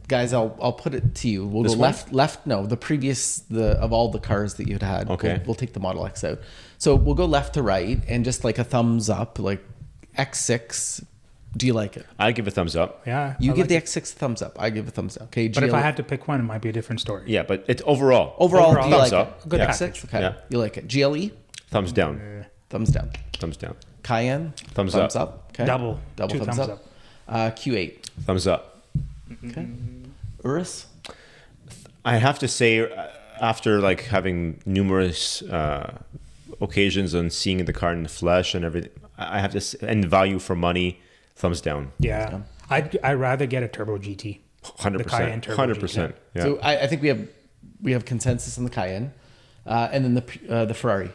guys, I'll put it to you. We'll This go left. No, of all the cars that you'd had. Okay. We'll take the Model X out. So we'll go left to right and just like a thumbs up, like X6. Do you like it? I give a thumbs up. Yeah. You I give like the X6 thumbs up. I give a thumbs up. Okay. But if I had to pick one, it might be a different story. Yeah, but it's overall. Overall, do you thumbs like up. it? Good Yeah. package. Okay. Yeah. You like it. GLE? Thumbs down. Thumbs down. Thumbs down. Cayenne? Thumbs up. Okay. Double Double two thumbs thumbs up. Q8. Thumbs up. Okay. Urus? I have to say, after like having numerous occasions on seeing the car in the flesh and everything, I have to say, and value for money, thumbs down. Yeah. I'd rather get a turbo GT. 100%. The Cayenne turbo 100%. Yeah. So I think we have consensus on the Cayenne, and then the Ferrari.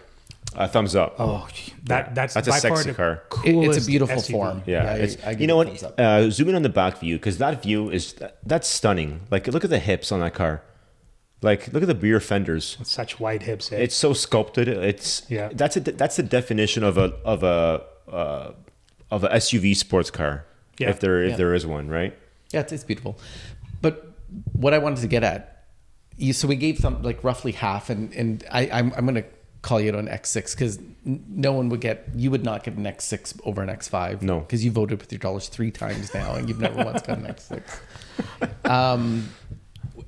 Thumbs up. Oh, that's a by far sexy the car. It's a coolest beautiful SUV. form. Yeah, I give you know it a thumbs what? up. Zoom in on the back view because that view that's stunning. Like, look at the hips on that car. Like, look at the rear fenders. With such wide hips. It's so sculpted. That's the definition of a SUV sports car. Yeah. If there is one, right? Yeah, it's beautiful. But what I wanted to get at, so we gave some like roughly half, and I'm going to call you an X6 because no one would you would not get an X6 over an X5. No, because you voted with your dollars 3 times now, and you've never once got an X6.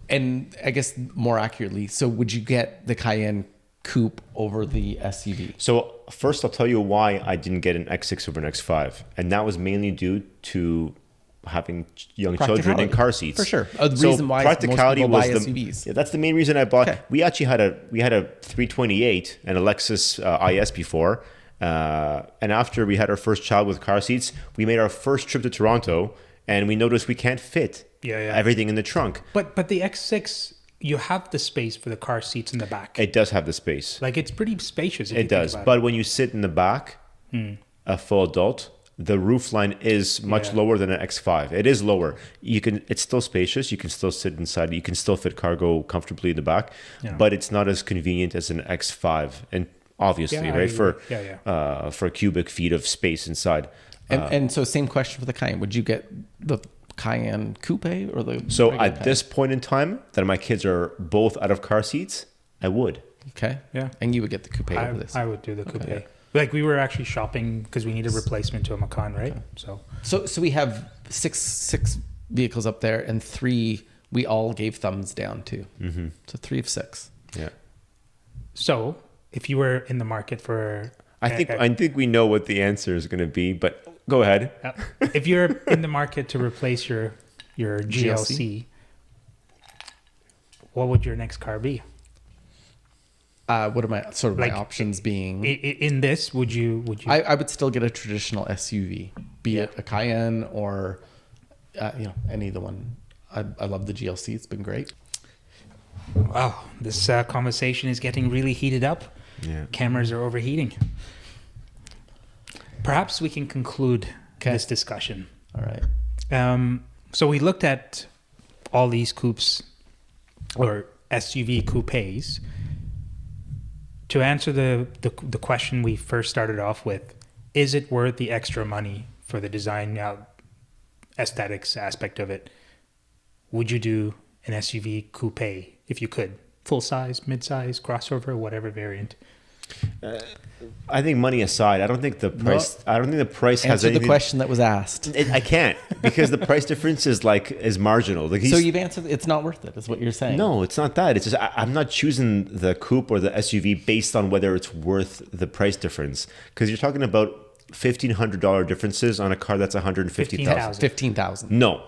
And I guess more accurately, so would you get the Cayenne Coupe over the SUV? So first, I'll tell you why I didn't get an X6 over an X5, and that was mainly due to having young children in car seats. For sure. The reason why practicality most people buy SUVs. Yeah, that's the main reason I bought. Okay. We actually had a 328 and a Lexus IS before, and after we had our first child with car seats, we made our first trip to Toronto, and we noticed we can't fit everything in the trunk. But the X6, you have the space for the car seats in the back. It does have the space. Like, it's pretty spacious. It does. But when you sit in the back, a full adult, the roof line is much lower than an X5. It is lower. It's still spacious. You can still sit inside. You can still fit cargo comfortably in the back, but it's not as convenient as an X5. And obviously, right, for cubic feet of space inside. And so same question for the Cayenne. Would you get the Cayenne Coupe or the? So at this point in time, that my kids are both out of car seats, I would. Okay. Yeah. And you would get the Coupe over this. I would do the Coupe. Okay. Like, we were actually shopping because we need a replacement to a Macan, right? Okay. So we have six vehicles up there, and 3 we all gave thumbs down to. Mm-hmm. So 3 of 6. Yeah. So if you were in the market for, I think we know what the answer is going to be, but go ahead. If you're in the market to replace your GLC, what would your next car be? What are my options being? In this, would you? I would still get a traditional SUV, be it a Cayenne or any of the one. I love the GLC. It's been great. Wow, this conversation is getting really heated up. Yeah. Cameras are overheating. Perhaps we can conclude this discussion. All right. So we looked at all these coupes or SUV coupes. To answer the question we first started off with, is it worth the extra money for the design aesthetics aspect of it? Would you do an SUV coupe if you could? Full size, mid size, crossover, whatever variant. I think money aside, I don't think the price. I don't think the price has Answer anything. the question that was asked. I can't because the price difference is marginal. Like So you've answered. It's not worth it. Is what you're saying? No, it's not that. It's just I'm not choosing the coupe or the SUV based on whether it's worth the price difference, because you're talking about $1,500 differences on a car that's $150,000. 15,000. No.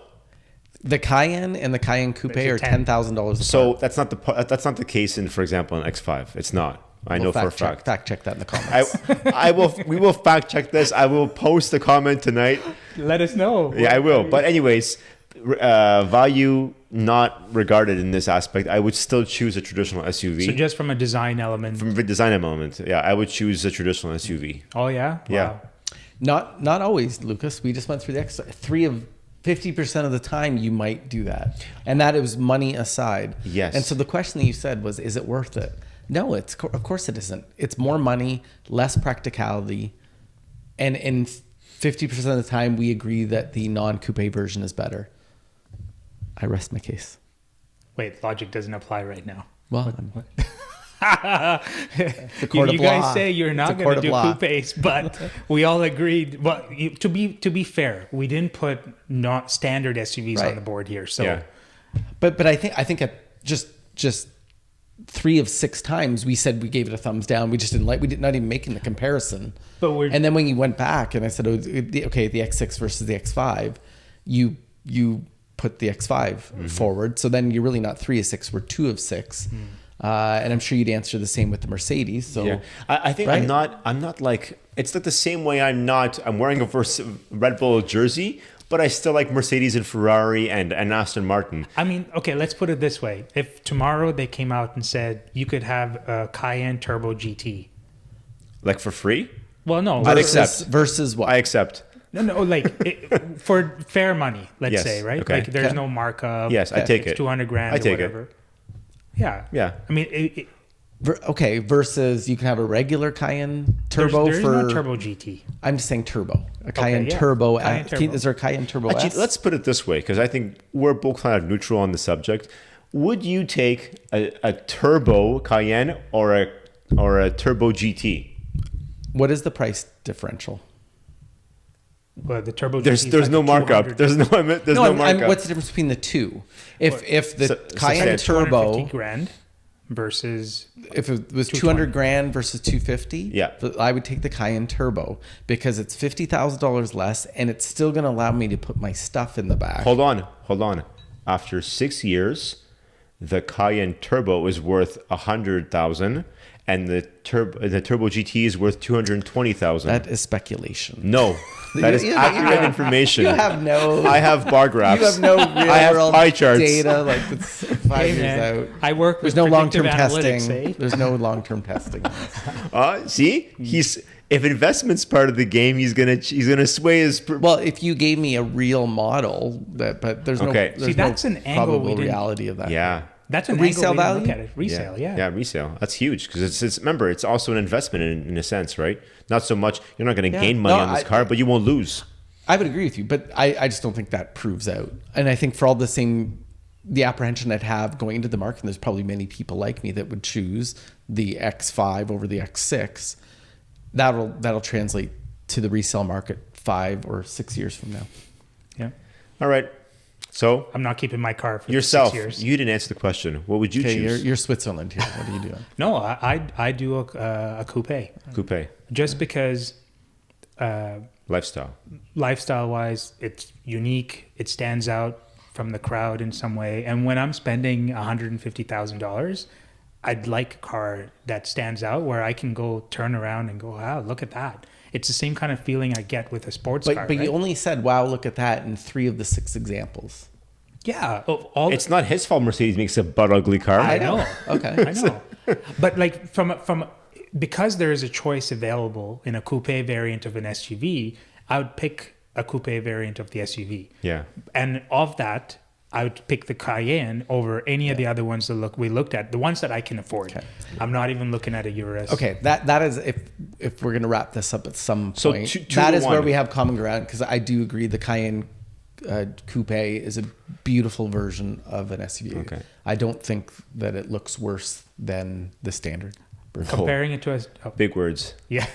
The Cayenne and the Cayenne Coupe are $10,000. So that's not the case in, for example, an X5. It's not. I know for a fact. Fact check that in the comments. We will fact check this. I will post a comment tonight. Let us know. Yeah, I will. But anyways, value not regarded in this aspect. I would still choose a traditional SUV. So just from a design element. From a design element, yeah, I would choose a traditional SUV. Oh yeah. Yeah. Wow. Not always, Lucas. We just went through the extra 50% of the time you might do that, and that is money aside. Yes. And so the question that you said was, is it worth it? No, of course it isn't. It's more money, less practicality, and in 50% of the time we agree that the non-coupe version is better. I rest my case. Wait, logic doesn't apply right now. Well, you guys say you're not going to do coupes, but we all agreed. Well, to be fair, we didn't put not standard SUVs on the board here. So, yeah. but I think at just 3 of 6 times we said we gave it a thumbs down. We just didn't like. We did not even making the comparison. And then when you went back and I said, okay, the X6 versus the X5, you put the X5 forward. So then you're really not 3 of 6. We're 2 of 6. And I'm sure you'd answer the same with the Mercedes. So yeah. I think right? I'm not like, it's like the same way I'm wearing a Red Bull jersey, but I still like Mercedes and Ferrari and Aston Martin. I mean, okay, let's put it this way. If tomorrow they came out and said you could have a Cayenne Turbo GT. Like for free? Well, no. I'd accept. Versus what? I accept. No, like for fair money, let's say, right? Okay. Like there's no markup. Yes, I take it. $200,000 I take or whatever. it. Yeah. Yeah. I mean, okay, versus you can have a regular Cayenne Turbo there's no Turbo GT. I'm just saying Turbo. A Cayenne Turbo. Cayenne Turbo. Is there a Cayenne Turbo Actually, S? let's put it this way, because I think we're both kind of neutral on the subject. Would you take a Turbo Cayenne or a Turbo GT? What is the price differential? Well, the Turbo GT there's like no markup. There's no markup. What's the difference between the two? If the Cayenne Turbo $250,000 versus if it was $200,000 versus $250,000, yeah, I would take the Cayenne Turbo because it's $50,000 less, and it's still going to allow me to put my stuff in the back. Hold on. After 6 years, the Cayenne Turbo is worth $100,000. And the Turbo GT is worth $220,000. That is speculation. No, that is accurate information. You have no. I have bar graphs. You have no real I have world pie charts. data. Like it's 5 years out. I work with There's no long-term predictive testing. analytics, eh? There's no long-term testing. See, if investment's part of the game, he's gonna sway his. Well, if you gave me a real model, but there's that's an angle probable reality of that. Yeah. That's an resale value. Look at it. Resale, yeah. Yeah, resale. That's huge because it's remember it's also an investment in a sense, right? Not so much you're not going to gain money on this car, but you won't lose. I would agree with you, but I just don't think that proves out. And I think for all the apprehension I'd have going into the market, and there's probably many people like me that would choose the X5 over the X6. That'll translate to the resale market 5 or 6 years from now. Yeah. All right. So I'm not keeping my car for yourself. 6 years. You didn't answer the question. What would you choose? You're Switzerland here. What are you doing? No, I do a coupe. Coupe. Just because Lifestyle wise, it's unique. It stands out from the crowd in some way. And when I'm spending $150,000, I'd like a car that stands out where I can go turn around and go, wow, look at that. It's the same kind of feeling I get with a sports car. But you only said, wow, look at that in 3 of the 6 examples. Yeah. It's not his fault Mercedes makes a butt ugly car. I know. Okay. I know. But like because there is a choice available in a coupe variant of an SUV, I would pick a coupe variant of the SUV. Yeah. And of that, I would pick the Cayenne over any of the other ones we looked at, the ones that I can afford. Okay. I'm not even looking at a Urus. Okay, that is if we're going to wrap this up at some point, two that is 1. where we have common ground, because I do agree the Cayenne Coupe is a beautiful version of an SUV. Okay. I don't think that it looks worse than the standard. comparing it to big words. Yeah,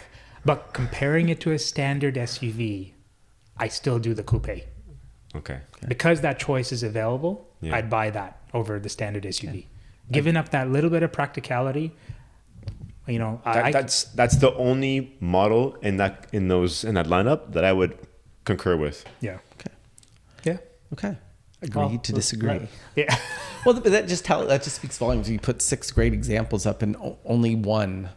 but comparing it to a standard SUV, I still do the coupe. Okay. Because that choice is available, I'd buy that over the standard SUV. Giving up that little bit of practicality, that's the only model in that lineup that I would concur with. Yeah. Okay. Yeah. Okay. Agree to disagree. Right. Yeah. Well, but that just speaks volumes. You put 6 great examples up, and only one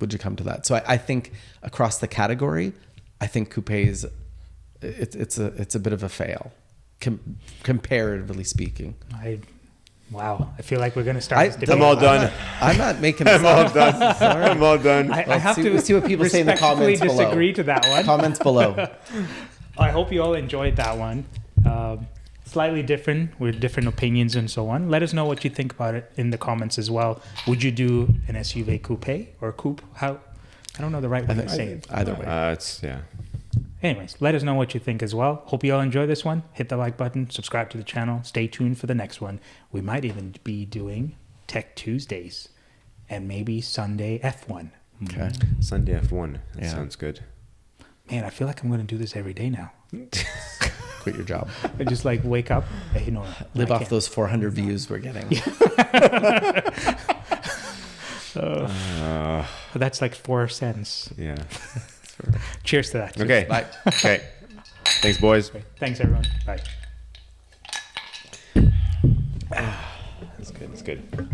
would you come to that. So I think across the category, I think coupe is it's a bit of a fail, comparatively speaking. Wow. I feel like we're going to start this debate. I'm all done. I'm not making this I'm all done. Sorry. I'm all done. I have to see what people say in the comments below. disagree to that one. Comments below. I hope you all enjoyed that one. Slightly different with different opinions and so on. Let us know what you think about it in the comments as well. Would you do an SUV coupe or coupe? How? I don't know the right way to say it. Either way. Anyways, let us know what you think as well. Hope you all enjoy this one. Hit the like button, subscribe to the channel. Stay tuned for the next one. We might even be doing Tech Tuesdays and maybe Sunday F1. Okay. Sunday F1. That sounds good. Man, I feel like I'm going to do this every day now. Quit your job. I just wake up. Live off those 400 views we're getting. That's like 4 cents. Yeah. Cheers to that. Okay. Bye. Okay. Thanks, boys. Thanks, everyone. Bye. That's good. That's good.